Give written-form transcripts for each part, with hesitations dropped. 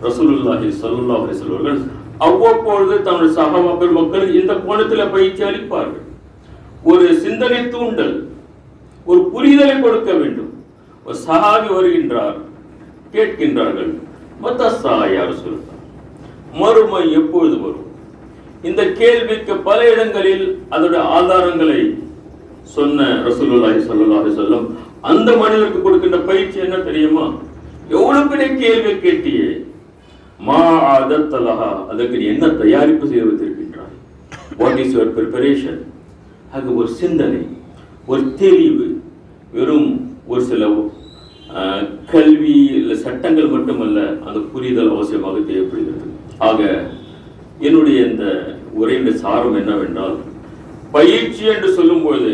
ரசூலுல்லாஹி ஸல்லல்லாஹு அலைஹி வஸல்லம் அவர்கள் அவ்வப்பொழுது தன்னுடைய சஹாபா பெருமக்களுக்கு இந்த கோணத்தில் பயிற்சி அளிப்பார்கள். ஒரு சிந்தனை தூண்டல், ஒரு புரிதலை கொடுக்க வேண்டும். ஒரு சஹாபி வருகின்றார், கேட்கின்றார்கள், மத்தஸ்ஸா யா ரசூலல்லாஹ், மறுமை எப்பொழுது வரும்? இந்த கேள்விக்கு பல இடங்களில் அதோட ஆதாரங்களை சொன்ன ரசூலுல்லாஹி ஸல்லல்லாஹு அலைஹி வஸல்லம் அந்த மனிதருக்கு கொடுக்கின்ற பயிற்சி என்ன தெரியுமா? எவ்வளவு பெரிய கேள்வி கேட்டியே, மா ஆதத்தலஹா, அதற்கு நீ என்ன தயாரிப்பு செய்து வைத்திருக்கின்றாய்? What is your preparation? அது ஒரு சிந்தனை, ஒரு தெளிவு. வெறும் ஒரு சில கல்வி இல்லை சட்டங்கள் மட்டுமல்ல, அந்த புரிதல் அவசியமாக தேவைப்படுகிறது. ஆக என்னுடைய இந்த உரையின் சாரம் என்னவென்றால், பயிற்சி என்று சொல்லும்போது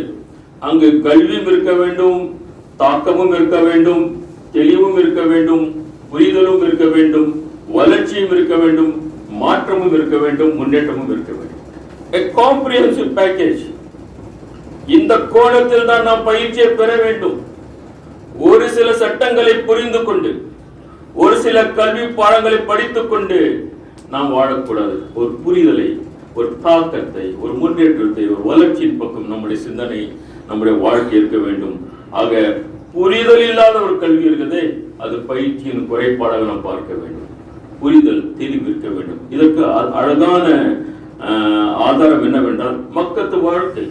அங்கு கல்வியும் இருக்க வேண்டும், தாக்கமும் இருக்க வேண்டும், தெளிவும் இருக்க வேண்டும், புரிதலும் இருக்க வேண்டும், வளர்ச்சியும் இருக்க வேண்டும், மாற்றமும் இருக்க வேண்டும், முன்னேற்றமும் இருக்க வேண்டும். A comprehensive package. இந்த கோணத்தில் தான் நாம் பயிற்சியை பெற வேண்டும். ஒரு சில சட்டங்களை புரிந்து கொண்டு, ஒரு சில கல்வி பாடங்களை படித்துக் கொண்டு நாம் வாழக்கூடாது. ஒரு புரிதலை, ஒரு தாக்கத்தை, ஒரு முன்னேற்றத்தை, ஒரு வளர்ச்சியின் பக்கம் நம்முடைய சிந்தனை, நம்முடைய வாழ்க்கை இருக்க வேண்டும். ஆக புரிதல் இல்லாத ஒரு கல்வி இருக்குதே, அது பயிற்சியின் குறைபாடாக நாம் பார்க்க வேண்டும். புரிதல், தெளிவு இருக்க வேண்டும். இதற்கு அழகான ஆதாரம் என்னவென்றால் மக்கத்து வாழ்க்கை.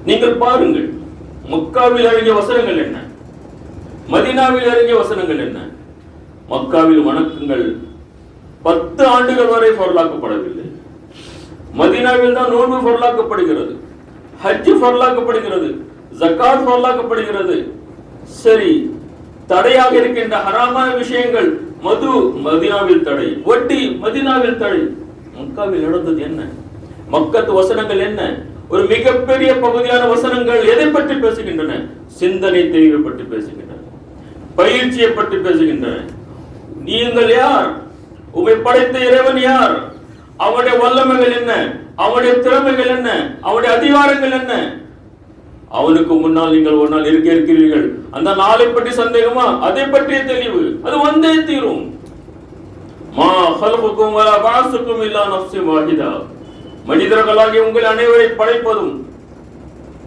நீங்கள் பாருங்கள், மக்காவில் இறங்கிய வசனங்கள் என்ன, மதீனாவில் இறங்கிய வசனங்கள் என்ன? மக்காவில் வணக்கங்கள் 10 ஆண்டுகள் வரை பொருளாக்கப்படவில்லை. மதீனாவில் தான் நோன்பு பொருளாக்கப்படுகிறது, ஹஜ் பொருளாக்கப்படுகிறது, ஜகாத் பொருளாக்கப்படுகிறது. சரி, தடையாக இருக்கின்ற ஹராமான விஷயங்கள், மது மதீனாவில் தடை, வட்டி மதீனாவில் தடை. மக்காவில் நடந்தது என்ன? மக்கத்து வசனங்கள் என்ன? ஒரு மிகப்பெரிய பகுதியான வசனங்கள் எதை பற்றி பேசுகின்றன? சிந்தனை தெளிவை பற்றி பேசுகின்றன, பயிற்சியை பற்றி பேசுகின்றன. நீங்கள் யார்? உம்மை படைத்த இறைவன் யார்? அவனுடைய வல்லமைகள் என்ன? அவனுடைய திறமைகள் என்ன? அவனுடைய அதிகாரங்கள் என்ன? அவனுக்கு முன்னால் நீங்கள் ஒரு நாள் இருக்கிறீர்கள். அந்த நாளை பற்றி சந்தேகமா? அதை பற்றிய தெளிவு அது வந்தே தீரும். மா ஹல்குக்கும் வலா பாசுக்கும் இல்லா நஃப்ஸின் வாஹிதா. மனிதர்களாகிய உங்கள் அனைவரை படைப்பதும்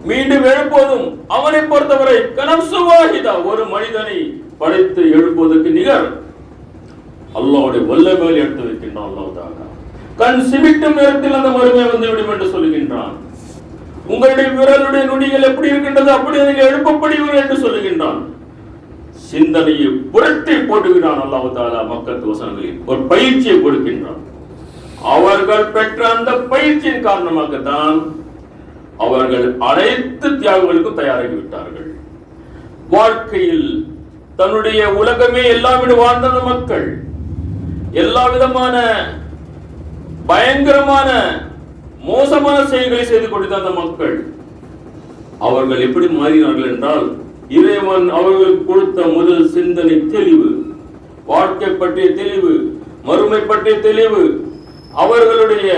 மீண்டும் எழுப்பதும் அவனை பொறுத்தவரை கனஃப்ஸு வாஹிதா, ஒரு மனிதனை படைத்து எழுப்புவதற்கு நிகர். அல்லாஹ்வுடைய வல்லமையை எடுத்து வைக்கின்றான். அல்லாஹ் தஆலா கண் சிமிட்டும் நேரத்தில் அந்த மறுமை வந்துவிடும் என்று சொல்லுகின்றான். உங்களுடைய விரலுடைய நுனிகள் எப்படி இருக்கின்றது அப்படி நீங்கள் எழுப்பப்படுவீர்கள் என்று சொல்லுகின்றான். சிந்தனையை புரட்டி போடுகிறான் அல்லாஹ் தஆலா. மக்கத்து வசனங்களில் ஒரு பயிற்சியை கொடுக்கின்றான். அவர்கள் பெற்ற அந்த பயிற்சியின் காரணமாகத்தான் அவர்கள் அனைத்து தியாகங்களுக்கும் தயாராகி விட்டார்கள். வாழ்க்கையில் தன்னுடைய உலகமே எல்லாவிட வாழ்ந்த மக்கள், எல்லா விதமான பயங்கரமான மோசமான செயல்களை செய்து கொண்டிருந்த அந்த மக்கள், அவர்கள் எப்படி மாறினார்கள் என்றால், இறைவன் அவர்களுக்கு கொடுத்த முதல் சிந்தனை தெளிவு, வாழ்க்கை பற்றிய தெளிவு, மறுமை பற்றிய தெளிவு, அவர்களுடைய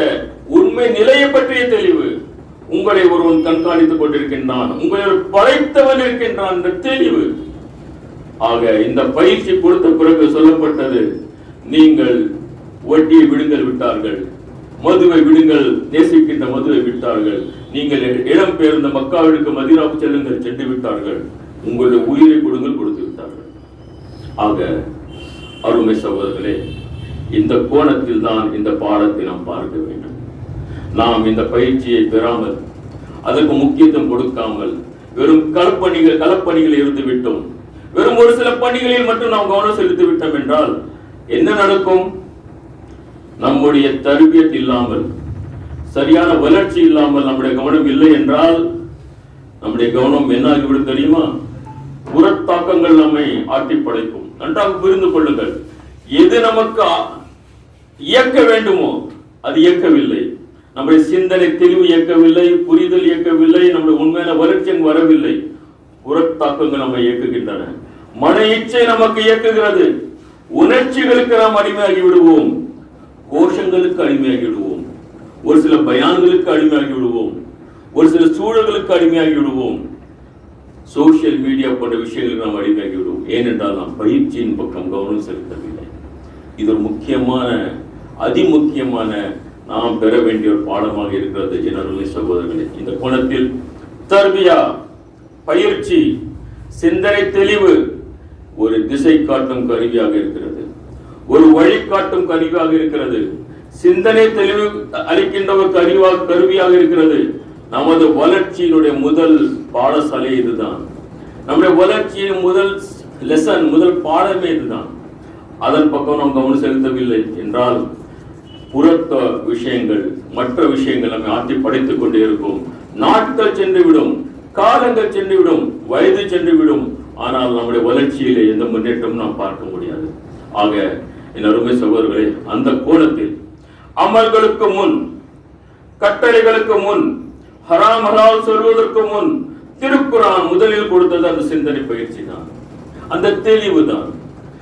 உண்மை நிலையை பற்றிய தெளிவு. உங்களை ஒருவன் கண்காணித்துக் கொண்டிருக்கின்றான், உங்களை படைத்தவன் இருக்கின்றான் என்ற தெளிவு. ஆக இந்த பயிற்சி கொடுத்த பிறகு சொல்லப்பட்டது, நீங்கள் வட்டியை விடுங்கள் விட்டார்கள், மதுவை விடுங்கள், நேசிக்கின்ற மதுவை விட்டார்கள், நீங்கள் இடம் பெயர்ந்த மக்காவிற்கு மதீனாவுக்கு செல்லுங்கள் சென்று விட்டார்கள், உங்களுடைய உயிரை கொடுங்கள் கொடுத்து விட்டார்கள். ஆக அருமை சகோதரர்களே, இந்த கோணத்தில் தான் இந்த பாடத்தை நாம் பார்க்க வேண்டும். நாம் இந்த பயிற்சியை பெறாமல், அதற்கு முக்கியத்துவம் கொடுக்காமல், வெறும் களப்பணிகள் இருந்து விட்டோம், வெறும் ஒரு சில பணிகளில் மட்டும் நாம் கவனம் செலுத்தி விட்டோம் என்றால் என்ன நடக்கும்? நம்முடைய தர்பியத் இல்லாமல், சரியான வளர்ச்சி இல்லாமல், நம்முடைய கவனம் இல்லை என்றால் நம்முடைய கவனம் என்ன ஆகிவிடும் தெரியுமா? புறத்தாக்கங்கள் நம்மை ஆட்டி படைக்கும். நன்றாக புரிந்து கொள்ளுங்கள். எது நமக்கு இயக்க வேண்டுமோ அது இயக்கவில்லை. நம்முடைய சிந்தனை தெளிவு இயக்கவில்லை, புரிதல் இயக்கவில்லை, நம்முடைய உண்மையான வளர்ச்சி வரவில்லை. புறத்தாக்கங்கள் நம்மை இயக்குகின்றன. மன இச்சை நமக்கு இயக்குகிறது. உணர்ச்சிகளுக்கு நாம் அடிமையாகி விடுவோம், கோஷங்களுக்கு அடிமையாகி விடுவோம், ஒரு சில பயான்களுக்கு அடிமையாகி விடுவோம், ஒரு சில சூழல்களுக்கு அடிமையாகி விடுவோம், சோசியல் மீடியா போன்ற விஷயங்களுக்கு நாம் அடிமையாகி விடுவோம். ஏனென்றால் நாம் பயிற்சியின் பக்கம் கவனம் செலுத்தவில்லை. இது ஒரு முக்கியமான அதிமுக்கியமான நாம் பெற வேண்டிய ஒரு பாடமாக இருக்கிறது என்னுடைய சகோதரர்களே. இந்த கோணத்தில் தர்பியா, பயிற்சி, சிந்தனை தெளிவு ஒரு திசை காட்டும் கருவியாக இருக்கிறது, ஒரு வழிகாட்டும் கருவியாக இருக்கிறது, சிந்தனை தெளிவு அளிக்கின்ற ஒரு கருவியாக இருக்கிறது. நமது வளர்ச்சியினுடைய முதல் பாடசாலை இதுதான். நம்முடைய வளர்ச்சியின் முதல் லெசன், முதல் பாடமே இதுதான். அதன் பக்கம் நாம் கவனம் செலுத்தவில்லை என்றால் புறத்த விஷயங்கள், மற்ற விஷயங்கள் நம்மை ஆட்டி படைத்துக் கொண்டே இருக்கும். நாட்கள் சென்றுவிடும், காலங்கள் சென்றுவிடும், வயது சென்றுவிடும். ஆனால் நம்முடைய வளர்ச்சியிலே எந்த முன்னேற்றமும் நாம் பார்க்க முடியாது. ஆக என் அருமை சகோதரர்களே, அந்த கோணத்தில் அமல்களுக்கு முன், கட்டளைகளுக்கு முன், ஹராம் ஹலால் சொல்வதற்கு முன் திருக்குரான் முதலில் கொடுத்தது அந்த சிந்தனை பயிற்சி தான், அந்த தெளிவு தான்,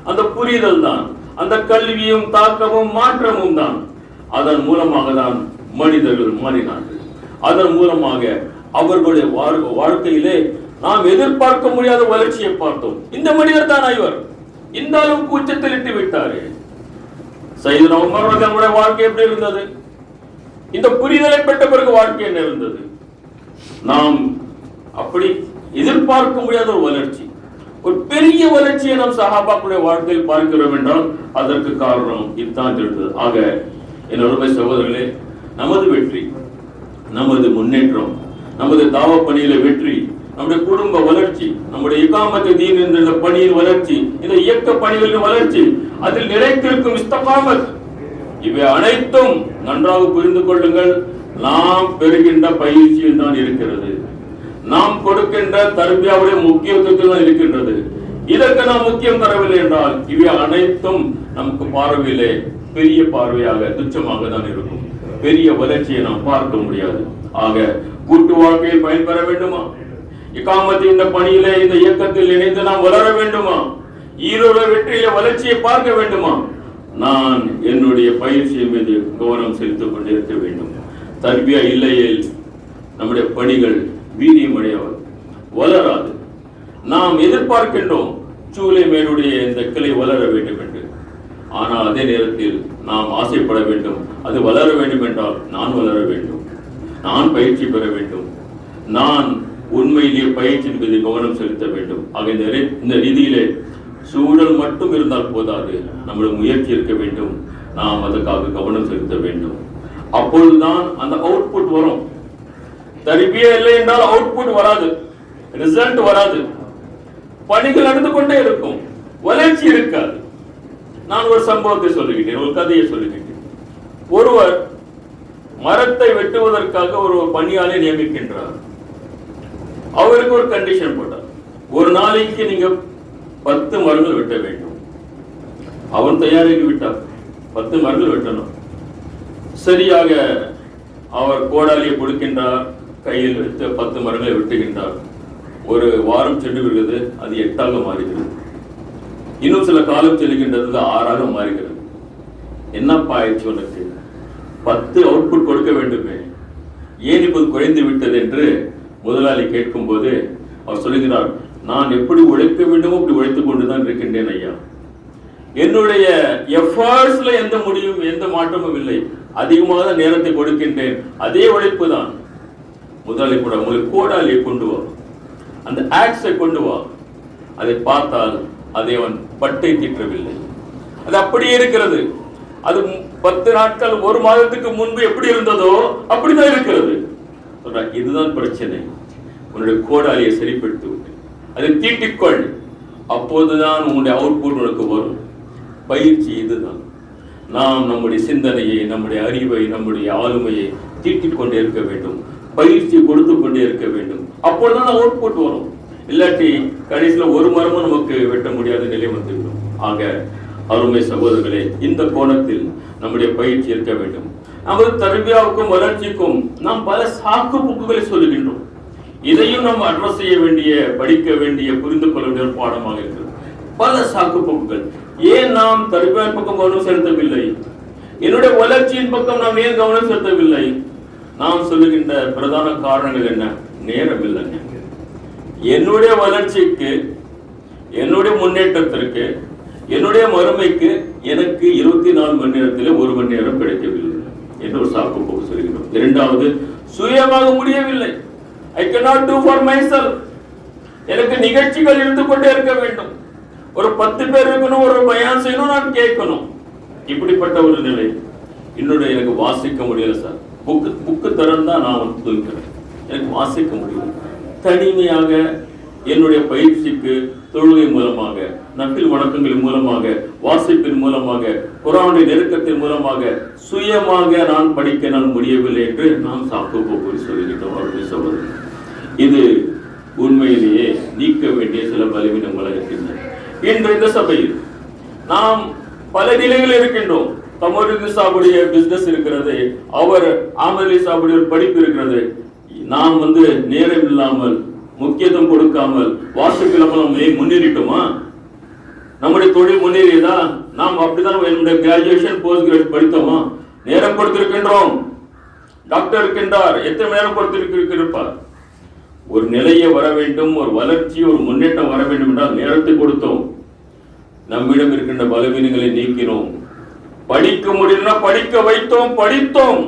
அந்த புரிதல் தான், அந்த கல்வியும் தாக்கமும் மாற்றமும் தான். அதன் மூலமாக தான் மனிதர்கள் மாறினார்கள். அதன் மூலமாக அவர்களுடைய வாழ்க்கையிலே நாம் எதிர்பார்க்க முடியாத வளர்ச்சியை பார்த்தோம். இந்த மனிதர் தான் இவர் இந்த அளவுக்கு உச்சத்தில் இட்டு விட்டாரு. சையதுனா உமர் ரலியல்லாஹு வாழ்க்கை எப்படி இருந்தது? இந்த புரிதலை பெற்ற பிறகு வாழ்க்கை என்ன இருந்தது? நாம் அப்படி எதிர்பார்க்க முடியாத ஒரு வளர்ச்சி, ஒரு பெரிய வளர்ச்சியை நாம் சஹாபாக்களுடைய வாழ்க்கையில் பார்க்கிறோம் என்றால் அதற்கு காரணம் இதுதான் இருந்தது. ஆக என் அருமை சகோதரர்களே, நமது வெற்றி, நமது முன்னேற்றம், நமது தாவ பணியில வெற்றி, நம்முடைய குடும்ப வளர்ச்சி, நம்முடைய இகாமத்து தீன் என்ற பணியின் வளர்ச்சி, இந்த இயக்க பணிகளின் வளர்ச்சி, அதில் நிலைத்திருக்கும் இஸ்திகாமத், இவை அனைத்தும் நன்றாக புரிந்து கொள்ளுங்கள். நாம் பெறுகின்ற பயிற்சியில் தான் இருக்கிறது, நாம் கொடுக்கின்ற தர்பியாவுடைய முக்கியத்துவத்தில் தான் இருக்கின்றது. இதற்கு நாம் முக்கியம் தரவில்லை என்றால் இவை அனைத்தும் நமக்கு பார்வையிலே பெரிய பார்வையாக துச்சமாக தான் இருக்கும். பெரிய வளர்ச்சியை நாம் பார்க்க முடியாது. ஆக கூட்டு வாழ்க்கையில் பயன்பெற வேண்டுமா? இகாமத்து இந்த பணியிலே, இந்த இயக்கத்தில் இணைந்து நாம் வளர வேண்டுமா? ஈரோட வெற்றியில வளர்ச்சியை பார்க்க வேண்டுமா? நான் என்னுடைய பயிற்சியின் மீது கவனம் செலுத்திக் கொண்டிருக்க வேண்டும். தர்பியா இல்லையில் நம்முடைய பணிகள் வீரியமடைய வளராது. நாம் எதிர்பார்க்கின்றோம் சூளை மேலுடைய இந்த கிளை வளர வேண்டும் என்று. ஆனால் அதே நேரத்தில் நாம் ஆசைப்பட வேண்டும், அது வளர வேண்டும் என்றால் நான் வளர வேண்டும், நான் பயிற்சி பெற வேண்டும், நான் உண்மையிலேயே பயிற்சியின் மீது கவனம் செலுத்த வேண்டும். ஆக இந்த ரீதியிலே சூழல் மட்டும் இருந்தால் போதாது, நம்முடைய முயற்சி இருக்க வேண்டும், நாம் அதற்காக கவனம் செலுத்த வேண்டும். அப்பொழுதுதான் அந்த அவுட்புட் வரும். தர்பியா இல்லை என்றால் அவுட்புட் வராது, ரிசல்ட் வராது, பணிகள் நடந்து கொண்டே இருக்கும், வளர்ச்சி இருக்காது. நான் ஒரு சம்பவத்தை சொல்லுகின்றேன், ஒரு கதையை சொல்லுகின்றேன். ஒருவர் மரத்தை வெட்டுவதற்காக ஒரு பணியாளை நியமிக்கின்றார். அவருக்கு ஒரு கண்டிஷன் போட்டார், ஒரு நாளைக்கு நீங்க 10 மரங்கள் வெட்ட வேண்டும். அவன் தயாராகி விட்டார், 10 மரங்கள் வெட்டணும். சரியாக அவர் கோடாலியை கொடுக்கின்றார், கையில் வைத்து 10 மரங்களை வெட்டுகின்றார். ஒரு வாரம் சென்று விடுகிறது, அது 8ஆக மாறுகிறது. இன்னும் சில காலம் செல்கின்றது, 6ஆக மாறுகிறது. என்னப்பா ஆயிடுச்சு உனக்கு? 10 அவுட்புட் கொடுக்க வேண்டுமே, ஏன் இப்போது குறைந்து விட்டது என்று முதலாளி கேட்கும் போது அவர் சொல்லுகிறார், நான் எப்படி உழைக்க வேண்டுமோ அப்படி உழைத்துக் கொண்டுதான் இருக்கின்றேன் ஐயா. என்னுடைய எஃபர்ட்ஸ்ல எந்த முடிவும் எந்த மாற்றமும் இல்லை, அதிகமாக நேரத்தை கொடுக்கின்றேன், அதே உழைப்பு தான். முதலாளி கூட உங்களுக்கு கோடாலியை கொண்டு வா, அந்த ஆக்ஸை கொண்டு வா. அதை பார்த்தால் அதை அவன் பட்டை தீற்றவில்லை, அது அப்படியே இருக்கிறது. அது 10 நாட்கள், ஒரு மாதத்துக்கு முன்பு எப்படி இருந்ததோ அப்படிதான் இருக்கிறது. இதுதான் பிரச்சனை, உன்னுடைய கோடாலியை சரிப்படுத்தி விட்டு அதை தீட்டிக்கொள், அப்போதுதான் உன்னுடைய அவுட்புட் உனக்கு வரும். பயிற்சி இதுதான். நாம் நம்முடைய சிந்தனையை, நம்முடைய அறிவை, நம்முடைய ஆளுமையை தீட்டிக் கொண்டே இருக்க வேண்டும், பயிற்சி கொடுத்து கொண்டே இருக்க வேண்டும். அப்பொழுதுதான் அவுட்புட் வரும். இல்லாட்டி கடைசியில் ஒரு மரமும் நமக்கு வெட்ட முடியாத நிலை வந்துவிடும். ஆக அருமை சகோதரர்களே, இந்த கோணத்தில் நம்முடைய பயிற்சி இருக்க வேண்டும். நமது தர்பியாவுக்கும் வளர்ச்சிக்கும் நாம் பல சாக்கு புக்குகளை சொல்லுகின்றோம். இதையும் நாம் அட்ரஸ் செய்ய வேண்டிய, படிக்க வேண்டிய, புரிந்து கொள்ள வேண்டிய ஒரு பாடமாக இருக்கிறது. பல சாக்கு போக்குகள். ஏன் நாம் தர்பியாவின் பக்கம் கவனம் செலுத்தவில்லை? என்னுடைய வளர்ச்சியின் பக்கம் நாம் ஏன் கவனம் செலுத்தவில்லை? நாம் சொல்லுகின்ற பிரதான காரணங்கள் என்ன? நேரம் இல்லைங்க. என்னுடைய வளர்ச்சிக்கு, என்னுடைய முன்னேற்றத்திற்கு, என்னுடைய மறுமைக்கு எனக்கு 24 மணி நேரத்தில் 1 மணி நேரம் கிடைக்கவில்லை என்று ஒரு சாக்கு போக்கு சொல்கிறோம். இரண்டாவது, சுயமாக முடியவில்லை. I cannot do for myself. எனக்கு நிகழ்ச்சிகள் இருந்து கொண்டே இருக்க வேண்டும். ஒரு 10 பேர் இருக்கணும், ஒரு பயான் செய்யணும், நான் கேட்கணும். இப்படிப்பட்ட ஒரு நிலை. இன்னொரு, எனக்கு வாசிக்க முடியல சார், புக்கு திறந்தா நான் தூக்கிறேன், எனக்கு வாசிக்க முடியல. தனிமையாக என்னுடைய பயிற்சிக்கு தொழுகை மூலமாக, நஃபில் வணக்கங்களின் மூலமாக, வாசிப்பின் மூலமாக, குர்ஆனுடைய நெருக்கத்தின் மூலமாக சுயமாக நான் படிக்க நான் முடியவில்லை என்று நாம் சாக்கு போக்கு சொல்லிக்கிட்டோம். அவர்கள் சொல்வது இது உண்மையிலேயே நீக்க வேண்டிய சில பலவீனங்கள் இருக்கின்றன. இன்று இந்த சபையில் நாம் பல நிலைகளில் இருக்கின்றோம். தமருதி சாபுடைய பிசினஸ் இருக்கிறது, அவர் ஆமலி சாபுடைய படிப்பு இருக்கிறது. நாம் நேரம் இல்லாமல், முக்கியத்துவம் கொடுக்காமல், வாசிப்பில்லாமல் முன்னேறிட்டோமா? நம்முடைய தொழில் முன்னேறியதா? நாம் அப்படிதான் என்னுடைய கிராஜுவேஷன் போஸ்ட் கிராஜுவேட் படித்தோமா? நேரம் கொடுத்திருக்கின்றோம். டாக்டர் இருக்கின்றார், எத்தனை நேரம் கொடுத்திருப்பார்? ஒரு நிலையை வர வேண்டும், ஒரு வளர்ச்சி, ஒரு முன்னேற்றம் வர வேண்டும் என்றால் நேரத்தை கொடுத்தோம். நம்மிடம் இருக்கின்ற பலவீனங்களை நீக்கினோம். படிக்க முடியலன்னா படிக்க வைத்தோம், படித்தோம்.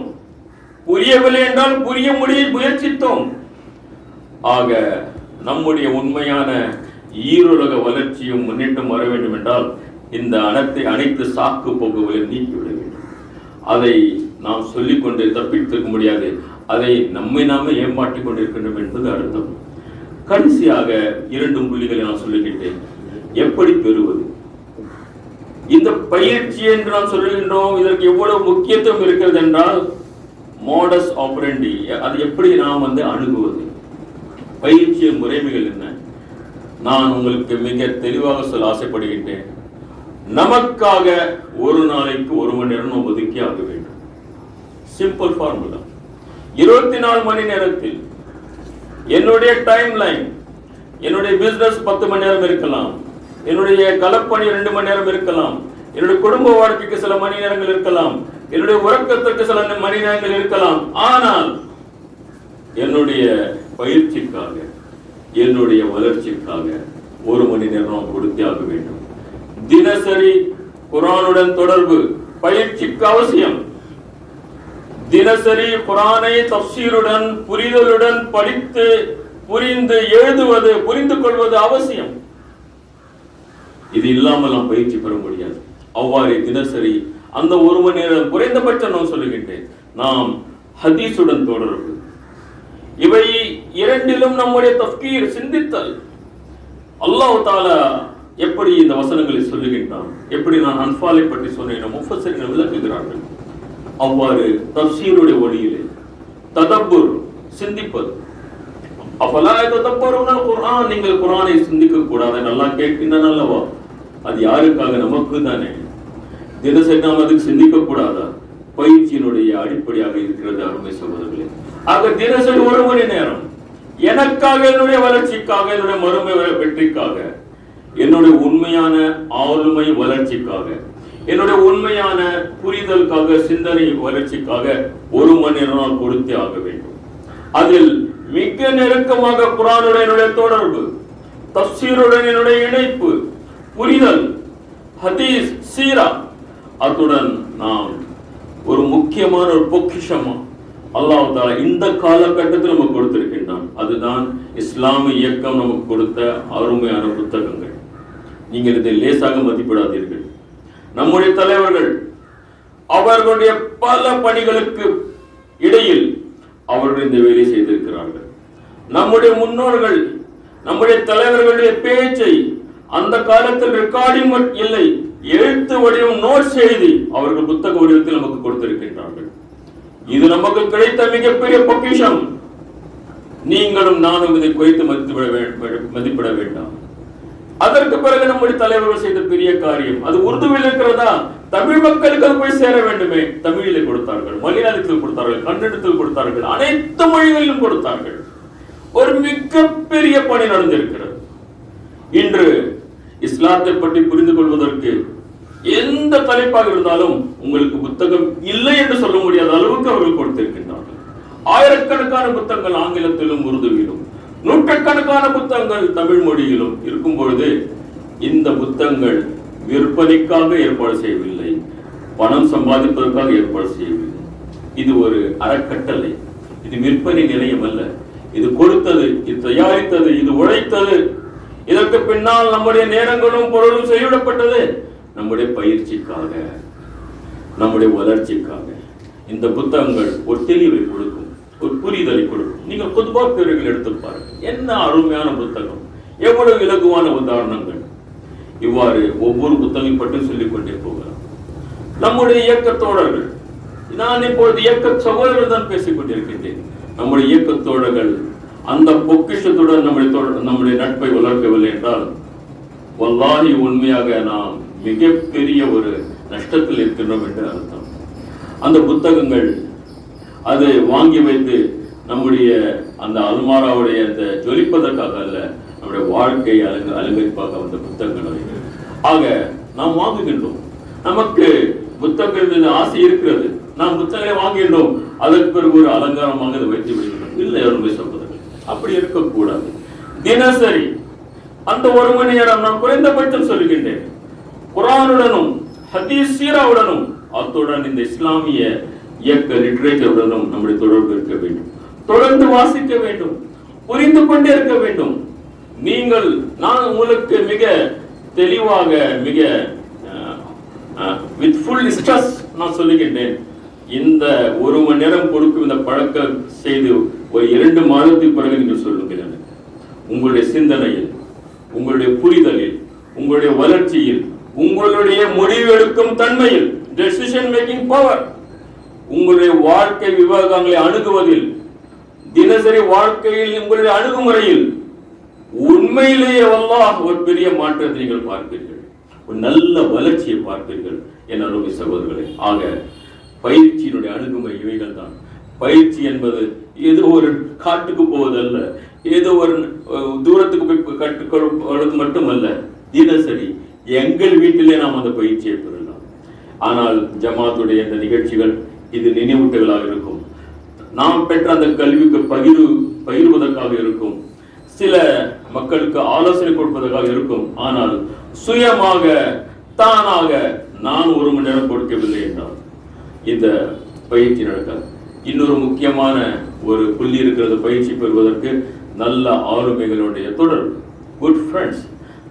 புரியவில்லை என்றால் புரிய முடிய முயற்சித்தோம். ஆக நம்முடைய உண்மையான ஈருலக வளர்ச்சியும் முன்னேற்றம் வர வேண்டும் என்றால் இந்த அனைத்து சாக்கு போக்குகளை நீக்கிவிட வேண்டும். அதை நாம் சொல்லிக்கொண்டு தப்பித்திருக்க முடியாது. அதை நம்மை நாமே ஏமாற்றிக் கொண்டிருக்கின்றோம் என்பது அர்த்தம். கடைசியாக 2 புள்ளிகளை நான் சொல்லுகின்றேன். எப்படி பெறுவது? இந்த பயிற்சி என்று நாம் சொல்லுகின்றோம். இதற்கு எவ்வளவு முக்கியத்துவம் இருக்கிறது என்றால் மோடஸ் ஆபரண்டி, அது எப்படி நாம் அணுகுவது, பயிற்சியின் முறைமைகள் என்ன? நான் உங்களுக்கு மிக தெளிவாக சொல்ல ஆசைப்படுகின்றேன். நமக்காக ஒரு நாளைக்கு 1 மணி நேரம் ஒதுக்கி ஆக வேண்டும். Simple formula. 24 மணி நேரத்தில் என்னுடைய டைம் லைன், என்னுடைய பிசினஸ் 10 மணி நேரம் இருக்கலாம், என்னுடைய களப்பணி 2 மணி நேரம் இருக்கலாம், என்னுடைய குடும்ப வாழ்க்கைக்கு சில மணி நேரங்கள் இருக்கலாம், என்னுடைய உறக்கத்திற்கு சில மணி நேரங்கள் இருக்கலாம். ஆனால் என்னுடைய பயிற்சிக்காக, என்னுடைய வளர்ச்சிக்காக 1 மணி நேரம் கொடுத்தே ஆக வேண்டும். தினசரி குர்ஆனுடன் தொடர்பு பயிற்சிக்கு அவசியம். தினசரி குர்ஆனை தஃப்சீருடன், புரிதலுடன் படித்து புரிந்து எழுதுவது, புரிந்து கொள்வது அவசியம். இது இல்லாமல் நாம் பயிற்சி பெற முடியாது. அவ்வாறு தினசரி அந்த 1 மணி நேரம் குறைந்தபட்சம் நான் சொல்லுகின்றேன். நாம் ஹதீஸுடன் தொடர்பு, இவை இரண்டிலும் நம்முடைய தஃப்கீர், சிந்தித்தல். அல்லாஹ் தஆலா எப்படி இந்த வசனங்களை சொல்லுகின்றான், எப்படி நான் அன்ஃபாலை பற்றி சொன்னேன் முஃபஸ்ஸிர்கள் விளக்குகிறார்கள். அவ்வாறு தஃப்சீருடைய வழியிலே ததப்புர், சிந்திப்பது. அஃபலா யததப்பருனல் குர்ஆன், நீங்கள் குர்ஆனை சிந்திக்க கூடாது, நல்லா கேட்கின்றன அல்லவா? அது யாருக்காக? நமக்கு தானே. தினசரி நாம் அதுக்கு சிந்திக்க கூடாதா? பயிற்சியினுடைய அடிப்படையாக இருக்கிறது அருமை சகோதரர்களே. ஆக தினசரி 1 மணி நேரம் எனக்காக, என்னுடைய வளர்ச்சிக்காக, என்னுடைய மறுமை வெற்றிக்காக, என்னுடைய உண்மையான ஆளுமை வளர்ச்சிக்காக, என்னுடைய உண்மையான புரிதலுக்காக, சிந்தனை வளர்ச்சிக்காக 1 மணி நேரம் கொடுத்தே ஆக வேண்டும். அதில் மிக நெருக்கமாக குர்ஆனுடன் என்னுடைய தொடர்பு, தஃப்சீருடன் என்னுடைய இணைப்பு, புரிதல், ஹதீஸ், சீரா, அத்துடன் நாம் ஒரு முக்கியமான ஒரு பொக்கிஷமா அல்லாஹ் தஆலா இந்த காலகட்டத்தில் நமக்கு கொடுத்திருக்கின்றான். அதுதான் இஸ்லாமிய இயக்கம் நமக்கு கொடுத்த அருமையான புத்தகங்கள். நீங்கள் இதை லேசாக மதிப்பிடாதீர்கள். நம்முடைய தலைவர்கள் அவர்களுடைய பல பணிகளுக்கு இடையில் அவர்கள் இந்த வேலை செய்திருக்கிறார்கள். நம்முடைய முன்னோர்கள், நம்முடைய தலைவர்களுடைய பேச்சை அந்த காலத்தில் ரெக்கார்டிங் இல்லை, எழுத்து வடிவம், நோட் செய்தி அவர்கள் புத்தக வடிவத்தில் நமக்கு கொடுத்திருக்கின்றார்கள். இது நமக்கு கிடைத்த மிகப்பெரிய பொக்கிஷம். நீங்களும் நானும் இதை குறைத்து மதிப்பிட வேண்டாம். அதற்கு பிறகு நம்முடைய தலைவர்கள் செய்த பெரிய காரியம், அது உருதுவில் இருக்கிறதா? தமிழ் மக்களுக்கு அது போய் சேர வேண்டுமே. தமிழிலே கொடுத்தார்கள், மலையாளத்தில் கொடுத்தார்கள், கன்னடத்தில் கொடுத்தார்கள், அனைத்து மொழிகளிலும் கொடுத்தார்கள். ஒரு மிகப்பெரிய பணி நடந்திருக்கிறது. இன்று இஸ்லாத்தை பற்றி புரிந்து கொள்வதற்கு எந்த தலைப்பாக இருந்தாலும் உங்களுக்கு புத்தகம் இல்லை என்று சொல்ல முடியாத அளவுக்கு அவர்கள் கொடுத்திருக்கின்றார்கள். ஆயிரக்கணக்கான புத்தகங்கள் ஆங்கிலத்திலும் உருதுவிலும், நூற்றுக்கணக்கான புத்தகங்கள் தமிழ் மொழியிலும் இருக்கும் பொழுது இந்த புத்தகங்கள் விற்பனைக்காக ஏற்பாடு செய்யவில்லை, பணம் சம்பாதிப்பதற்காக ஏற்பாடு செய்யவில்லை. இது ஒரு அறக்கட்டளை, இது விற்பனை நிலையம் அல்ல. இது கொடுத்தது, இது தயாரித்தது, இது உழைத்தது. இதற்கு பின்னால் நம்முடைய நேரங்களும் பொருளும் செய்யப்பட்டது நம்முடைய பயிற்சிக்காக, நம்முடைய வளர்ச்சிக்காக. இந்த புத்தகங்கள் ஒரு தெளிவை கொடுக்கும், ஒரு புரிதலை கொடுக்கும். நீங்கள் குத்பா பிரிவுகள் எடுத்து பாருங்கள், என்ன அருமையான புத்தகம், எவ்வளவு இலகுவான உதாரணங்கள். இவ்வாறு ஒவ்வொரு புத்தகம் பற்றி சொல்லிக் கொண்டே போகலாம். நம்முடைய இயக்க தோழர்கள், நான் இப்பொழுது இயக்க சகோதரர்கள் தான் பேசிக் கொண்டிருக்கின்றேன். நம்முடைய இயக்க தோழர்கள் அந்த பொக்கிஷத்துடன் நம்முடைய நட்பை வளர்க்கவில்லை என்றால் வல்லாஹி உண்மையாக நாம் மிகப்பெரிய ஒரு நஷ்டத்தில் இருக்கின்றோம் என்று அர்த்தம். அந்த புத்தகங்கள் அது வாங்கி வைத்து நம்முடைய அந்த அல்மாராவுடைய அந்த ஜொலிப்பதற்காக அல்ல, நம்முடைய வாழ்க்கையை அலங்கரிப்பாக அந்த புத்தகங்கள். ஆக நாம் வாங்குகின்றோம், நமக்கு புத்தகங்கள் ஆசை இருக்கிறது, நாம் புத்தகங்களை வாங்கின்றோம், அதற்கு பிறகு ஒரு அலங்காரமாக அதை வைத்து விடுகிறோம். இல்லை, அருமை சகோதரர்கள், அப்படி இருக்கக்கூடாது. தினசரி அந்த ஒரு மணி நேரம் நான் குறைந்தபட்சம் சொல்கின்றேன், குர்ஆனுடனும் ஹதீஸ் சீராவுடனும் அத்துடன் இந்த இஸ்லாமிய இயக்க லிட்டரேச்சருடனும் நம்முடைய தொடர்பு இருக்க வேண்டும். தொடர்ந்து வாசிக்க வேண்டும், புரிந்து கொண்டே இருக்க வேண்டும். நான் உங்களுக்கு மிக தெளிவாக, மிக வித் ஃபுல் ஸ்ட்ரெஸ் நான் சொல்லுகின்றேன், இந்த ஒரு மணி நேரம் கொடுக்கும் இந்த பழக்கம் செய்து ஒரு 2 மாதத்துக்கு பிறகு நீங்கள் சொல்லுங்கள், உங்களுடைய சிந்தனையில், உங்களுடைய புரிதலில், உங்களுடைய வளர்ச்சியில், உங்களுடைய முடிவெடுக்கும் தன்மையில், டெசிஷன் மேக்கிங் பவர், உங்களுடைய வாழ்க்கை விவகாரங்களை அணுகுவதில், தினசரி வாழ்க்கையில் உங்களுடைய அணுகுமுறையில் உண்மையிலேயே அல்லாஹ் ஒரு பெரிய மாற்றத்தை நீங்கள் பார்ப்பீர்கள், ஒரு நல்ல வளர்ச்சியை பார்ப்பீர்கள் என் அருமை சகோதரர்களே. ஆக பயிற்சியினுடைய அணுகுமுறை இவைகள் தான். பயிற்சி என்பது ஏதோ ஒரு காட்டுக்கு போவதல்ல, ஏதோ ஒரு தூரத்துக்கு போய் கற்றுக்கொள்வது மட்டுமல்ல, தினசரி எங்கள் வீட்டிலே நாம் அந்த பயிற்சியை பெறலாம். ஆனால் ஜமாத்துடைய இந்த நிகழ்ச்சிகள் இது நினைவூட்டுகளாக இருக்கும், நாம் பெற்ற அந்த கல்விக்கு பகிர்வதற்காக இருக்கும், சில மக்களுக்கு ஆலோசனை கொடுப்பதற்காக இருக்கும். ஆனால் சுயமாக தானாக நான் ஒரு மணி நேரம் கொடுக்கவில்லை என்றால் இந்த பயிற்சி நடக்காது. இன்னொரு முக்கியமான ஒரு புள்ளி இருக்கிறது பயிற்சி பெறுவதற்கு, நல்ல ஆளுமைகளுடைய தொடர்பு, குட் ஃப்ரெண்ட்ஸ்,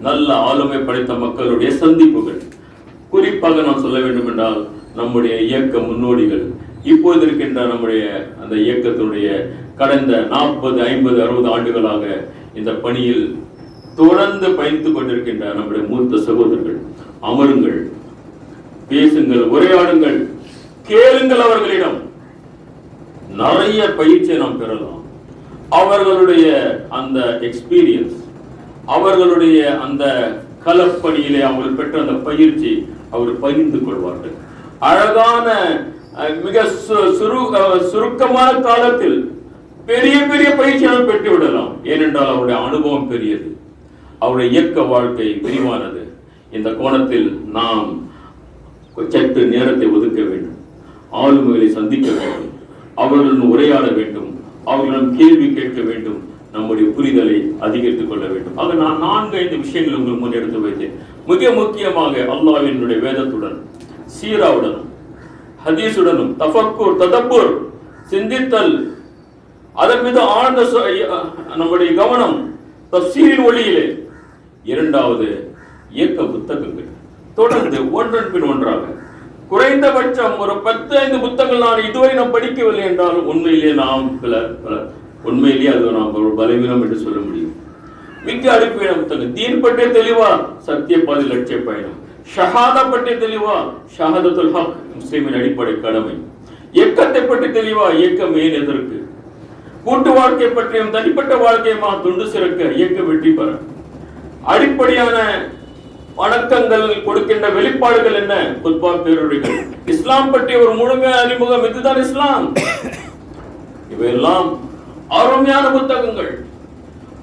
நல்ல ஆளுமை படைத்த மக்களுடைய சந்திப்புகள். குறிப்பாக நான் சொல்ல வேண்டும் என்றால் நம்முடைய இயக்க முன்னோடிகள், இப்போது இருக்கின்ற நம்முடைய அந்த இயக்கத்தினுடைய கடந்த 40, 50, 60 ஆண்டுகளாக இந்த பணியில் தொடர்ந்து பயணித்துக் கொண்டிருக்கின்ற நம்முடைய மூத்த சகோதரர்கள், அமருங்கள், பேசுங்கள், உரையாடுங்கள், கேளுங்கள். அவர்களிடம் நிறைய பயிற்சியை நாம் பெறலாம். அவர்களுடைய அந்த எக்ஸ்பீரியன்ஸ், அவர்களுடைய அந்த களப்பணியிலே அவர்கள் பெற்ற அந்த பயிற்சி அவர்கள் பகிர்ந்து கொள்வார்கள். அழகான, மிக சுருக்கமான காலத்தில் பெரிய பெரிய பயிற்சியை பெற்று விடலாம். ஏனென்றால் அவருடைய அனுபவம் பெரியது, அவருடைய இயக்க வாழ்க்கை விரிவானது. இந்த கோணத்தில் நாம் சற்று நேரத்தை ஒதுக்க வேண்டும், ஆளுமைகளை சந்திக்க வேண்டும், அவர்களுடன் உரையாட வேண்டும், அவர்களிடம் கேள்வி கேட்க வேண்டும், நம்முடைய புரிதலை அதிகரித்துக் கொள்ள வேண்டும். ஆக நான் 4-5 விஷயங்களை உங்களுக்கு முன்னெடுத்து வைத்தேன். மிக முக்கியமாக அல்லாஹ்வினுடைய வேதத்துடன், சீராவுடனும், ஹதீஸுடனும் தஃபக்குர், ததப்புர், சிந்தித்தல், அதன் மீது ஆழ்ந்த நம்முடைய கவனம், தஃசீரின் ஒளியிலே. 2வது இயக்க புத்தகங்கள், தொடர்ந்து ஒன்றன் பின் ஒன்றாக குறைந்தபட்சம் ஒரு 10-5 புத்தகங்கள் நான் இதுவரை நாம் படிக்கவில்லை என்றால் உண்மையிலே அது நாம் ஒரு பலவீனம் என்று சொல்ல முடியும். மிக அடிப்படையான புத்தகம். தீன் பற்றிய தெளிவா, சத்தியபாதி லட்சிய பயணம். ஷஹாதா பற்றிய தெளிவா, ஷஹாதத்துல் ஹக், முஸ்லிமின் அடிப்படை கடமை. இயக்கத்தை பற்றி தெளிவா, இயக்கம் ஏன் எதற்கு. கூட்டு வாழ்க்கை பற்றியும் தனிப்பட்ட வாழ்க்கையுமா துண்டு சிறக்க, இயக்க வெற்றி பெற. அடிப்படையான வணக்கங்கள் கொடுக்கின்ற வெளிப்பாடுகள் என்ன, குத்பா பேருரைகள். இஸ்லாம் பற்றிய ஒரு முழுமையான அறிமுகம், இதுதான் இஸ்லாம். இவையெல்லாம் அருமையான புத்தகங்கள்.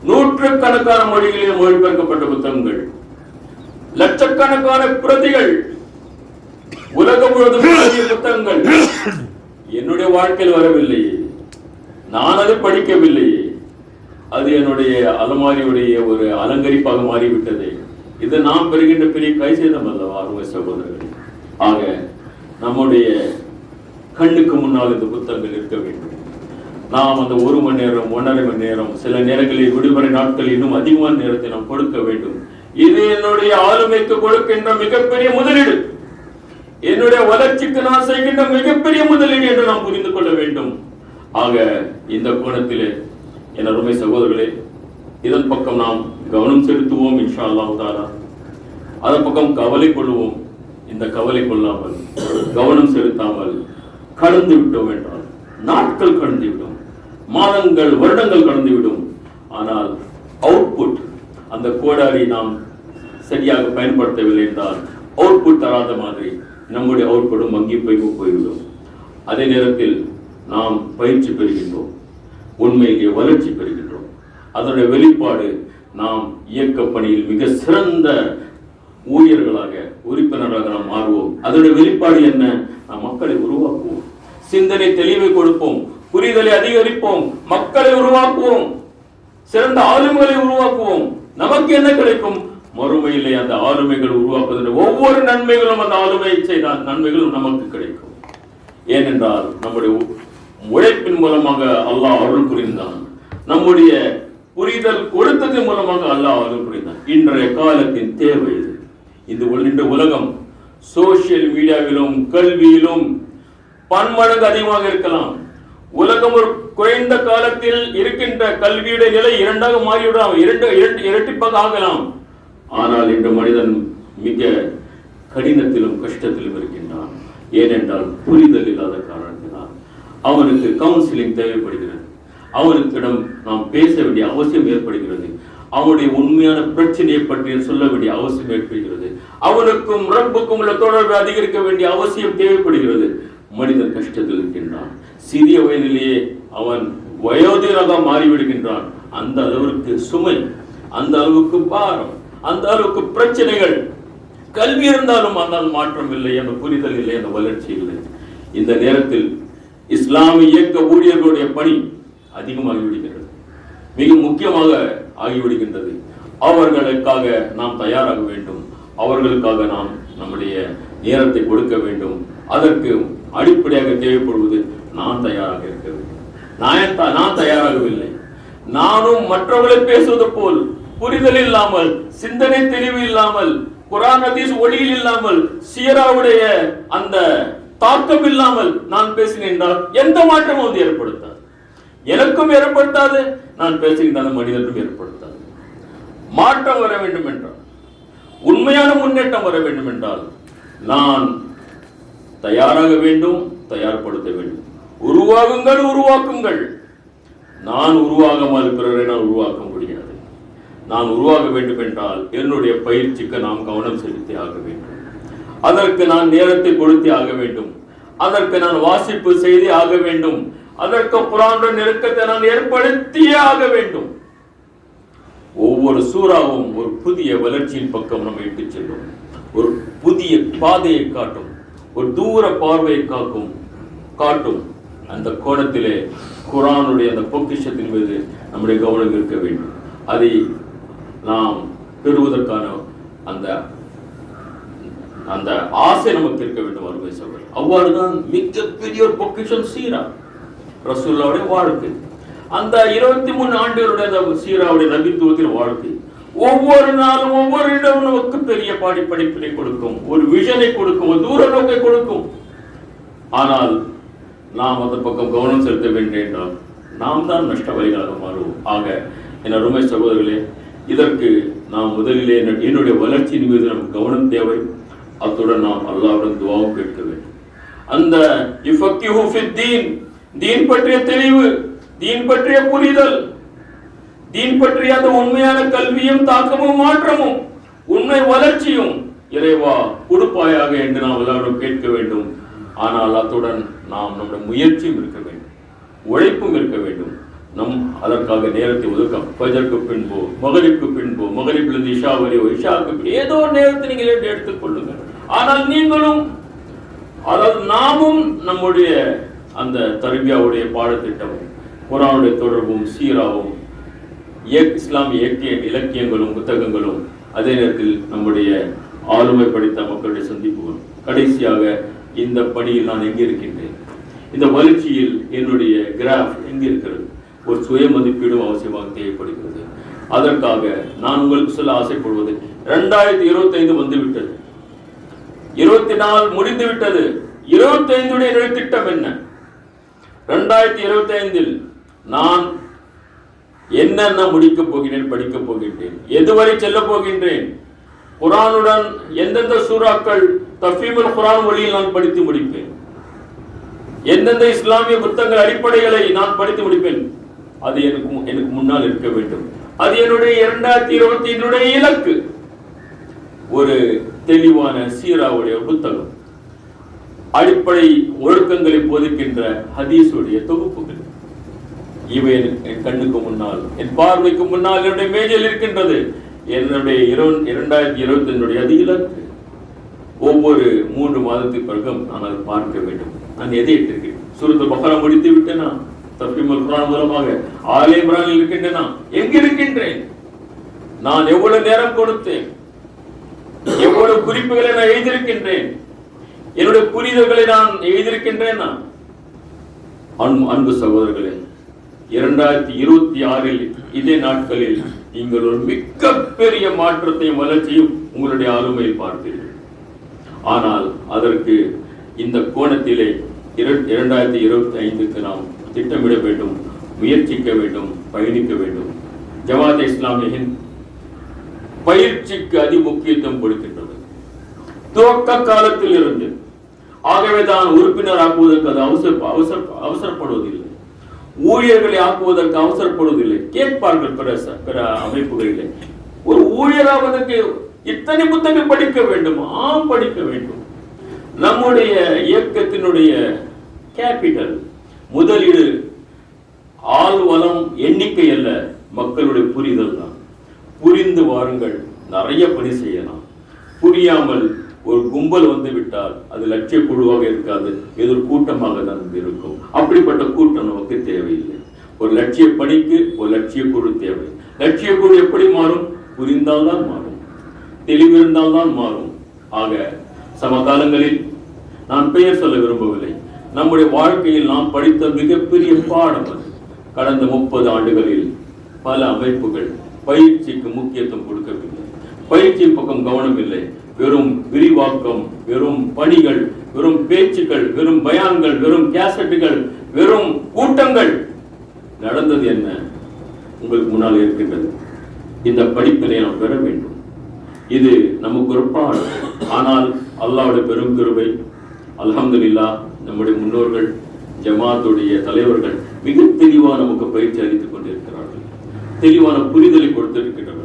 100கணக்கான மொழிகளில் மொழிபெயர்க்கப்பட்ட புத்தகங்கள், லட்சக்கணக்கான பிரதிகள், உலகம் முழுவதும் புத்தகங்கள். என்னுடைய வாழ்க்கையில் வரவில்லையே, நான் அது படிக்கவில்லையே, அது என்னுடைய அலமாரியுடைய ஒரு அலங்கரிப்பாக மாறிவிட்டது. இது நாம் பெறுகின்ற பெரிய கைசேதம் அல்லவா அருமை சகோதரர்கள்? ஆக நம்முடைய கண்ணுக்கு முன்னால் இந்த புத்தகங்கள் இருக்க வேண்டும். நாம் அந்த 1 மணி நேரம் 1.5 மணி நேரம், சில நேரங்களில் விடுமுறை நாட்களில் இன்னும் அதிகமான நேரத்தை நாம் கொடுக்க வேண்டும். இது என்னுடைய ஆளுமைக்கு கொடுக்கின்ற மிகப்பெரிய முதலீடு, என்னுடைய வளர்ச்சிக்கு நான் செய்கின்ற மிகப்பெரிய முதலீடு என்று நாம் புரிந்து கொள்ள வேண்டும். ஆக இந்த கோணத்திலே என் அருமை சகோதரர்களே, இதன் பக்கம் நாம் கவனம் செலுத்துவோம் இன்ஷா அல்லாஹ் தஆலா. அதன் பக்கம் கவலை கொள்வோம். இந்த கவலை கொள்ளாமல், கவனம் செலுத்தாமல் கடந்து விட்டோம் என்றால் நாட்கள் கடந்துவிடும், மாதங்கள் வருடங்கள் கடந்துவிடும். ஆனால் அவுட்புட், அந்த கோடாரி நாம் சரியாக பயன்படுத்தவில்லை என்றால் அவுட்புட் தராத மாதிரி நம்முடைய அவுட்புட்டும் வங்கி போய்விடும். அதே நேரத்தில் நாம் பயிற்சி பெறுகின்றோம், உண்மையிலே வளர்ச்சி பெறுகின்றோம். அதனுடைய வெளிப்பாடு நாம் இயக்க பணியில் மிக சிறந்த ஊழியர்களாக, உறுப்பினராக நாம் மாறுவோம். அதனுடைய வெளிப்பாடு என்ன? நாம் மக்களை உருவாக்குவோம், சிந்தனை தெளிவை கொடுப்போம், புரிதலை அதிகரிப்போம், மக்களை உருவாக்குவோம், சிறந்த ஆளுமைகளை உருவாக்குவோம். நமக்கு என்ன கிடைக்கும்? மறுமையிலே அந்த ஆளுமைகள் உருவாக்குவதற்கு ஒவ்வொரு நன்மைகளும், அந்த ஆளுமையை செய்தால் நன்மைகளும் நமக்கு கிடைக்கும். ஏனென்றால் நம்முடைய உழைப்பின் மூலமாக அல்லாஹ் அருள் புரிந்தான், நம்முடைய புரிதல் கொடுத்தது மூலமாக அல்லாஹ் அருள் புரிந்தான். இன்றைய காலத்தின் தேவை இது. இந்த உலகம் சோசியல் மீடியாவிலும் கல்வியிலும் பன்மடங்கு அதிகமாக இருக்கலாம். உலகம் ஒரு குறைந்த காலத்தில் இருக்கின்ற கல்வியுடைய நிலை 2ஆக மாறிவிடலாம், இரட்டிப்பாக ஆகலாம். ஆனால் இந்த மனிதன் மிக கடினத்திலும் கஷ்டத்திலும் இருக்கின்றான். ஏனென்றால் புரிதல் இல்லாத காரணத்தினால் அவனுக்கு கவுன்சிலிங் தேவைப்படுகிறது, அவனுக்கிடம் நாம் பேச வேண்டிய அவசியம் ஏற்படுகிறது, அவனுடைய உண்மையான பிரச்சனையை பற்றி சொல்ல வேண்டிய அவசியம் ஏற்படுகிறது, அவனுக்கும் ரப்புக்கும் உள்ள தொடர்பை அதிகரிக்க வேண்டிய அவசியம் தேவைப்படுகிறது. மனிதன் கஷ்டத்தில் இருக்கின்றான். சிறிய வயதிலேயே அவன் வயோதிகராக மாறிவிடுகின்றான். அந்த அளவிற்கு சுமை, அந்த அளவுக்கு பாரம், அந்த அளவுக்கு பிரச்சனைகள். கல்வி இருந்தாலும் ஆனால் மாற்றம் இல்லை, அந்த புரிதல் இல்லை, அந்த வளர்ச்சி இல்லை. இந்த நேரத்தில் இஸ்லாமிய இயக்க ஊழியர்களுடைய பணி அதிகமாகிவிடுகிறது, மிக முக்கியமாக ஆகிவிடுகின்றது. அவர்களுக்காக நாம் தயாராக வேண்டும், அவர்களுக்காக நாம் நம்முடைய நேரத்தை கொடுக்க வேண்டும். அதற்கு அடிப்படையாக தேவைப்படுவது நான் தயாராக இருக்க வேண்டும். நான் தயாராகவில்லை. நானும் மற்றவர்களை பேசுவது போல் புரிதல் இல்லாமல், சிந்தனை தெளிவு இல்லாமல், குர்ஆன் ஹதீஸ் ஒளியில் இல்லாமல், சீராவுடைய அந்த தாக்கம் இல்லாமல் நான் பேசினேன் என்றால் எந்த மாற்றமும் அது ஏற்படுத்தாது, எனக்கும் ஏற்படுத்தாது, நான் பேசுகின்ற அந்த மனிதனுக்கும் ஏற்படுத்தாது. மாற்றம் வர வேண்டும் என்றால், உண்மையான முன்னேற்றம் வர வேண்டும் என்றால் நான் தயாராக வேண்டும், தயார்படுத்த வேண்டும். உருவாகுங்கள், உருவாக்குங்கள். நான் உருவாகாமல் பிறரை நான் உருவாக்க முடியாது. நான் உருவாக வேண்டும் என்றால் என்னுடைய பயிற்சிக்கு நாம் கவனம் செலுத்தி ஆக வேண்டும். அதற்கு நான் நேரத்தை கொடுத்தே ஆக வேண்டும். அதற்கு நான் வாசிப்பு செய்தே ஆக வேண்டும். அதற்கு குர்ஆனுடைய நெருக்கத்தை நான் ஏற்படுத்தியே ஆக வேண்டும். ஒவ்வொரு சூறாவும் ஒரு புதிய வளர்ச்சியின் பக்கம் நம்ம இட்டுச் செல்லும், ஒரு புதிய பாதையை காட்டும், ஒரு தூர பார்வையை காட்டும். அந்த கோணத்திலே குர்ஆனுடைய அந்த பொக்கிஷத்தின் மீது நம்முடைய கவனம் இருக்க வேண்டும். அதை நாம் பெறுவதற்கான அந்த ஆசை நமக்கு இருக்க வேண்டும் அருமை சகோதரர். அவ்வாறுதான் மிகப்பெரிய ஒரு பொக்கிஷம் சீரா, ரசூலுல்லாஹ்வுடைய வாழ்க்கை, அந்த 23 ஆண்டுகளுடைய அந்த சீராவுடைய நபித்துவத்தின் வாழ்க்கை. ஒவ்வொரு நாளும் ஒவ்வொரு இடமும் நமக்கு பெரிய படிப்பினை கொடுக்கும், ஒரு விஷனை கொடுக்கும், ஒரு தூர நோக்கை கொடுக்கும். ஆனால் நாம் அந்த பக்கம் கவனம் செலுத்த வேண்டும் என்றால் நாம் தான் நஷ்டவாளிகளாக மாறுவோம். ஆக என் அருமை சகோதரர்களே, இதற்கு நாம் முதலிலே என்னுடைய வளர்ச்சியின் மீது நமக்கு கவனம் தேவை. அத்துடன் நாம் அல்லாஹ்விடம் துஆவும் கேட்க வேண்டும். அந்த இஃபக்கிஹு ஃபித்தீன், தீன் பற்றிய தெளிவு, தீன் பற்றிய புரிதல், தீன் பற்றிய அந்த உண்மையான கல்வியும் தாக்கமும் மாற்றமும் உண்மை வளர்ச்சியும் இறைவா கொடுப்பாயாக என்று நாம் எல்லாரும் கேட்க வேண்டும். ஆனால் அத்துடன் நாம் நம்முடைய முயற்சியும் இருக்க வேண்டும், உழைப்பும் இருக்க வேண்டும். அதற்காக நேரத்தை ஒதுக்க, ஃபஜருக்கு பின்போ, மகரிப்க்கு பின்போ, மகரிப்பிலிருந்து இஷா வரையோ, இஷாவுக்கு ஏதோ நேரத்தை நீங்கள் எடுத்துக் கொள்ளுங்கள். ஆனால் நீங்களும், அதாவது நாமும் நம்முடைய அந்த தர்பியாவுடைய பாடத்திட்டமும், குர்ஆனுடைய தொடர்பும், சீராவும், இஸ்லாமிய இலக்கியங்களும் புத்தகங்களும் அதே நேரத்தில் நம்முடைய ஆளுமை படித்த மக்களுடைய சந்திப்பு. கடைசியாக இந்த பணியில் நான் எங்கே இருக்கின்றேன், இந்த வளர்ச்சியில் என்னுடைய கிராஃப் எங்கே இருக்கிறது, ஒரு சுய மதிப்பீடும் அவசியமாக தேவைப்படுகிறது. அதற்காக நான் உங்களுக்கு சொல்ல ஆசைப்படுவது, 2025 வந்துவிட்டது, 24 முடிந்து விட்டது. 25 திட்டம் என்ன? 2025 நான் என்னென்ன முடிக்கப் போகிறேன், படிக்கப் போகின்றேன், எதுவரை செல்ல போகின்றேன், குர்ஆனுடன் எந்தெந்த சூறாக்கள் தஃபீமுல் குர்ஆன் மொழியில் நான் படித்து முடிப்பேன், எந்தெந்த இஸ்லாமிய புத்தகங்கள் அடிப்படைகளை நான் படித்து முடிப்பேன், அது எனக்கு முன்னால் இருக்க வேண்டும். அது என்னுடைய 2025 இலக்கு. ஒரு தெளிவான சீராவுடைய புத்தகம், அடிப்படை ஒழுக்கங்களை போதிக்கின்ற ஹதீஸுடைய தொகுப்புகள், இவை என் கண்ணுக்கு முன்னால், என் பார்வைக்கு முன்னால் என்னுடைய மேஜையில் இருக்கின்றது. என்னுடைய 2025 அது இலக்கு. ஒவ்வொரு 3 மாதத்துக்கு பிறகும் நான் அதை பார்க்க வேண்டும். நான் எதை இட்டிருக்கேன்? சூரத்துல் பக்ரா முடித்து விட்டேனா? தஃபீமுல் குர்ஆன் மூலமாக ஆலே இம்ரானில் இருக்கின்றேனா? எங்கு இருக்கின்றேன்? நான் எவ்வளவு நேரம் கொடுத்தேன்? எவ்வளவு குறிப்புகளை நான் எழுதியிருக்கின்றேன்? என்னுடைய புரிதல்களை நான் எழுதியிருக்கின்றேனா? அன்பு சகோதரர்களே, 2026 இதே நாட்களில் நீங்கள் ஒரு மிகப்பெரிய மாற்றத்தையும் வளர்ச்சியும் உங்களுடைய ஆளுமையில் பார்ப்பீர்கள். ஆனால் அதற்கு இந்த கோணத்திலே 2025க்கு நாம் திட்டமிட வேண்டும், முயற்சிக்க வேண்டும், பயணிக்க வேண்டும். ஜமாத் இஸ்லாமியின் பயிற்சிக்கு அதி முக்கியத்துவம் கொடுக்கின்றது துவக்க காலத்தில் இருந்து. ஆகவே தான் உறுப்பினர் ஆக்குவதற்கு அது அவசரப்படுவதில்லை, ஊழியர்களை ஆக்குவதற்கு அவசரப்படுவதில்லை. கேட்பார்கள் பிற அமைப்புகளிலே, ஒரு ஊழியராவதற்கு இத்தனை புத்தகங்கள் படிக்க வேண்டும். படிக்க வேண்டும். நம்முடைய இயக்கத்தினுடைய கேபிட்டல், முதலீடு ஆள் வளம் எண்ணிக்கை அல்ல, மக்களுடைய புரிதல் தான். புரிந்து வாருங்கள், நிறைய பணி செய்யலாம். புரியாமல் ஒரு கும்பல் வந்து விட்டால் அது லட்சிய குழுவாக இருக்காது, இது ஒரு கூட்டமாக தான் இருக்கும். அப்படிப்பட்ட கூட்டம் நமக்கு தேவையில்லை. ஒரு லட்சிய பணிக்கு ஒரு லட்சிய குழு தேவை. லட்சிய குழு எப்படி மாறும்? புரிந்தால்தான் மாறும், தெளிவிருந்தால்தான் மாறும். ஆக சமகாலங்களில் நான் பெயர் சொல்ல விரும்பவில்லை, நம்முடைய வாழ்க்கையில் நாம் படித்த மிகப்பெரிய பாடம் அது. கடந்த 30 ஆண்டுகளில் பல அமைப்புகள் பயிற்சிக்கு முக்கியத்துவம் கொடுக்கவில்லை, பயிற்சி பக்கம் கவனம் இல்லை. வெறும் விரிவாக்கம், வெறும் பணிகள், வெறும் பேச்சுக்கள், வெறும் பயான்கள், வெறும் கேசட்டுகள், வெறும் கூட்டங்கள். நடந்தது என்ன? உங்களுக்கு முன்னால் இருக்கின்றது. இந்த படிப்பினை நாம் பெற வேண்டும். இது நமக்கு ஒரு பாடம். ஆனால் அல்லாஹ்வுடைய பெரும் கிருபை, அல்ஹம்துலில்லாஹ், நம்முடைய முன்னோர்கள், ஜமாத்துடைய தலைவர்கள் மிக தெளிவாக நமக்கு பயிற்சி அளித்துக் கொண்டிருக்கிறார்கள், தெளிவான புரிதலை கொடுத்திருக்கிறார்கள்.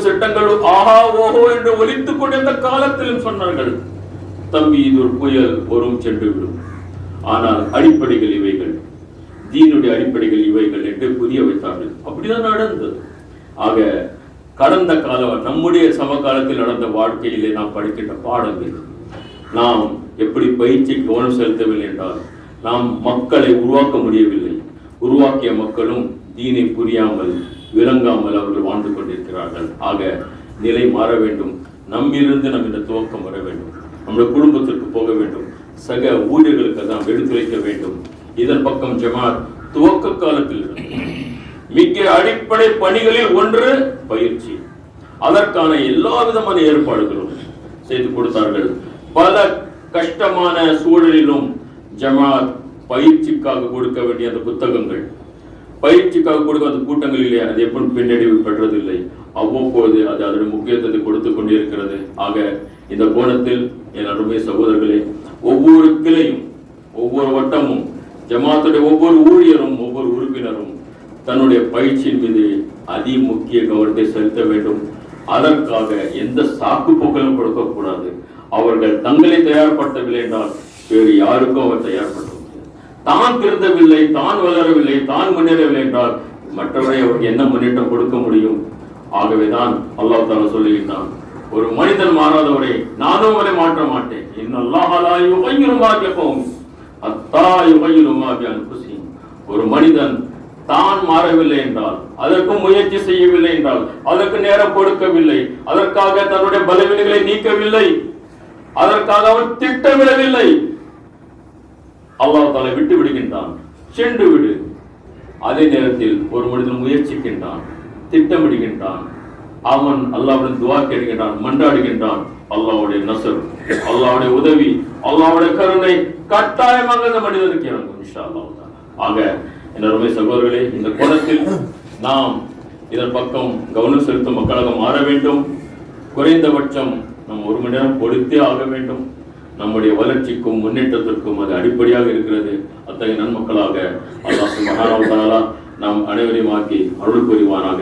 சட்டங்கள் ஆஹா ஓஹோ என்று ஒலித்துக் கொண்டிருந்த காலத்திலும் சொன்னார்கள், தம்பி இது ஒரு புயல், வரும் சென்று விடும். ஆனால் அடிப்படைகள் இவைகள், தீனுடைய அடிப்படைகள் இவைகள் என்று புரிய வைத்தார்கள். அப்படிதான் நடந்தது. ஆக கடந்த காலம், நம்முடைய சமகாலத்தில் நடந்த வாழ்க்கையிலே நாம் படிக்கின்ற பாடங்கள், நாம் எப்படி பயிற்சி கவனம் செலுத்தவில்லை என்றால் நாம் மக்களை உருவாக்க முடியவில்லை. உருவாக்கிய மக்களும் தீனை புரியாமல் விளங்காமல் அவர்கள் வாழ்ந்து கொண்டிருக்கிறார்கள். ஆக நிலை மாற வேண்டும். நம்மிலிருந்து நம் இந்த துவக்கம் வர வேண்டும். நம்முடைய குடும்பத்திற்கு போக வேண்டும். சக ஊழியர்களுக்கு நாம் எடுத்துரைக்க வேண்டும். இதன் பக்கம் ஜமாத் துவக்க காலத்தில் மிக அடிப்படை பணிகளில் ஒன்று பயிற்சி. அதற்கான எல்லா விதமான ஏற்பாடுகளும் செய்து கொடுத்தார்கள். பல கஷ்டமான சூழலிலும் ஜமாத் பயிற்சிக்காக கொடுக்க வேண்டிய அந்த புத்தகங்கள், பயிற்சிக்காக கொடுக்க அந்த கூட்டங்களிலே அது எப்படி பின்னடைவு பெற்றதில்லை. அவ்வப்போது அது அதனுடைய முக்கியத்துவத்தை கொடுத்து கொண்டிருக்கிறது. ஆக இந்த கோணத்தில் என் அருமை சகோதரர்களே, ஒவ்வொரு கிளையும், ஒவ்வொரு வட்டமும், ஜமாத்துடைய ஒவ்வொரு ஊழியரும், ஒவ்வொரு உறுப்பினரும் தன்னுடைய பயிற்சியின் மீது அதி முக்கிய கவனத்தை செலுத்த வேண்டும். அதற்காக எந்த சாக்கு போக்களும் கொடுக்கக்கூடாது. அவர்கள் தங்களை தயார்படுத்தவில்லை என்றால் வேறு யாருக்கும் அவர் தயார்படுத்த முடியாது. தான் திருந்தவில்லை, தான் வளரவில்லை, தான் முன்னேறவில்லை என்றால் மற்றவரை அவருக்கு என்ன முன்னேற்றம் கொடுக்க முடியும்? ஆகவேதான் அல்லாஹ் தஆலா சொல்லுகிறான், ஒரு மனிதன் மாறாதவரை நானும் அவரை மாற்ற மாட்டேன். இன்னல்லாஹ லா யுகையிரு மா பிகௌம் ஹத்தா யுகையிரு மா பிஅன்ஃபுஸிஹிம். ஒரு மனிதன் தான் மாறவில்லை என்றால், அதற்கு முயற்சி செய்யவில்லை என்றால், அதற்கு நேரம் கொடுக்கவில்லை, அதற்காக தன்னுடைய பலவீனங்களை நீக்கவில்லை, அதற்காக அவன் திட்டமிடவில்லை, அல்லாஹ் தஆலா விட்டு விடுகின்றான். சென்று விடு. அதே நேரத்தில் ஒரு மனிதன் முயற்சிக்கின்றான், திட்டமிடுகின்றான், அவன் அல்லாஹ்வுடன் துஆ கேட்கின்றான், மன்றாடுகின்றான். அல்லாஹ்வுடைய நஸ்ர், அல்லாஹ்வுடைய உதவி, அல்லாஹ்வுடைய கருணை கட்டாயமாக அந்த மனிதனுக்கு இறங்கும் இன்ஷா அல்லாஹ். ஆக என்னருமை சகோதரர்களே, இந்த கோணத்தில் நாம் இதன் பக்கம் கவனம் செலுத்தும் மக்களாக மாற வேண்டும். குறைந்தபட்சம் நாம் 1 மணி நேரம் கொடுத்தே ஆக வேண்டும். நம்முடைய வளர்ச்சிக்கும் முன்னேற்றத்திற்கும் அது அடிப்படையாக இருக்கிறது. அத்தகைய நன்மக்களாக அல்லாஹ் சுப்ஹானஹு வ தஆலா நாம் அனைவரையும் ஆக்கி அருள் புரிவானாக.